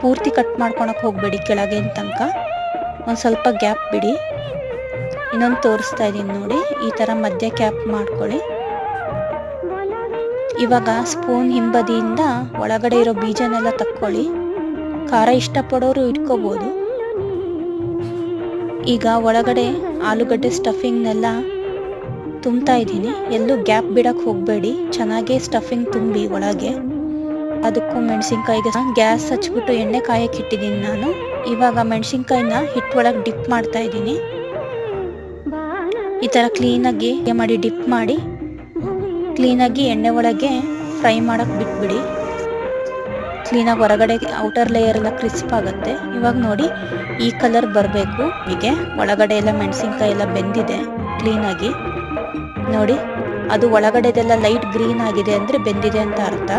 ಪೂರ್ತಿ ಕಟ್ ಮಾಡ್ಕೊಳಕ್ಕೆ ಹೋಗಬೇಡಿ ಕೆಳಗೆ ತನಕ, ಒಂದು ಸ್ವಲ್ಪ ಗ್ಯಾಪ್ ಬಿಡಿ. ಇನ್ನೊಂದು ತೋರಿಸ್ತಾ ಇದ್ದೀನಿ ನೋಡಿ, ಈ ಥರ ಮಧ್ಯ ಕ್ಯಾಪ್ ಮಾಡ್ಕೊಳ್ಳಿ. ಇವಾಗ ಸ್ಪೂನ್ ಹಿಂಬದಿಯಿಂದ ಒಳಗಡೆ ಇರೋ ಬೀಜನೆಲ್ಲ ತಕ್ಕೊಳ್ಳಿ. ಖಾರ ಇಷ್ಟಪಡೋರು ಇಟ್ಕೋಬೋದು. ಈಗ ಒಳಗಡೆ ಆಲೂಗಡ್ಡೆ ಸ್ಟಫಿಂಗ್ನೆಲ್ಲ ತುಂಬ್ತಾ ಇದ್ದೀನಿ. ಎಲ್ಲೂ ಗ್ಯಾಪ್ ಬಿಡಕ್ಕೆ ಹೋಗಬೇಡಿ, ಚೆನ್ನಾಗಿ ಸ್ಟಫಿಂಗ್ ತುಂಬಿ ಒಳಗೆ. ಅದಕ್ಕೂ ಮೆಣಸಿನ್ಕಾಯಿಗೆ ಗ್ಯಾಸ್ ಹಚ್ಬಿಟ್ಟು ಎಣ್ಣೆ ಕಾಯಕ್ಕೆ ಇಟ್ಟಿದ್ದೀನಿ ನಾನು. ಇವಾಗ ಮೆಣಸಿನ್ಕಾಯಿನ ಹಿಟ್ಟೊಳಗೆ ಡಿಪ್ ಮಾಡ್ತಾ ಇದ್ದೀನಿ. ಈ ಥರ ಕ್ಲೀನಾಗಿ ಮಾಡಿ ಡಿಪ್ ಮಾಡಿ ಕ್ಲೀನಾಗಿ ಎಣ್ಣೆ ಒಳಗೆ ಫ್ರೈ ಮಾಡಕ್ಕೆ ಬಿಟ್ಬಿಡಿ. ಕ್ಲೀನಾಗಿ ಹೊರಗಡೆ ಔಟರ್ ಲೇಯರ್ ಎಲ್ಲ ಕ್ರಿಸ್ಪ್ ಆಗುತ್ತೆ. ಇವಾಗ ನೋಡಿ ಈ ಕಲರ್ ಬರಬೇಕು. ಹೀಗೆ ಒಳಗಡೆ ಎಲ್ಲ ಮೆಣಸಿನ್ಕಾಯಿ ಎಲ್ಲ ಬೆಂದಿದೆ ಕ್ಲೀನಾಗಿ ನೋಡಿ. ಅದು ಒಳಗಡೆದೆಲ್ಲ ಲೈಟ್ ಗ್ರೀನ್ ಆಗಿದೆ ಅಂದರೆ ಬೆಂದಿದೆ ಅಂತ ಅರ್ಥ.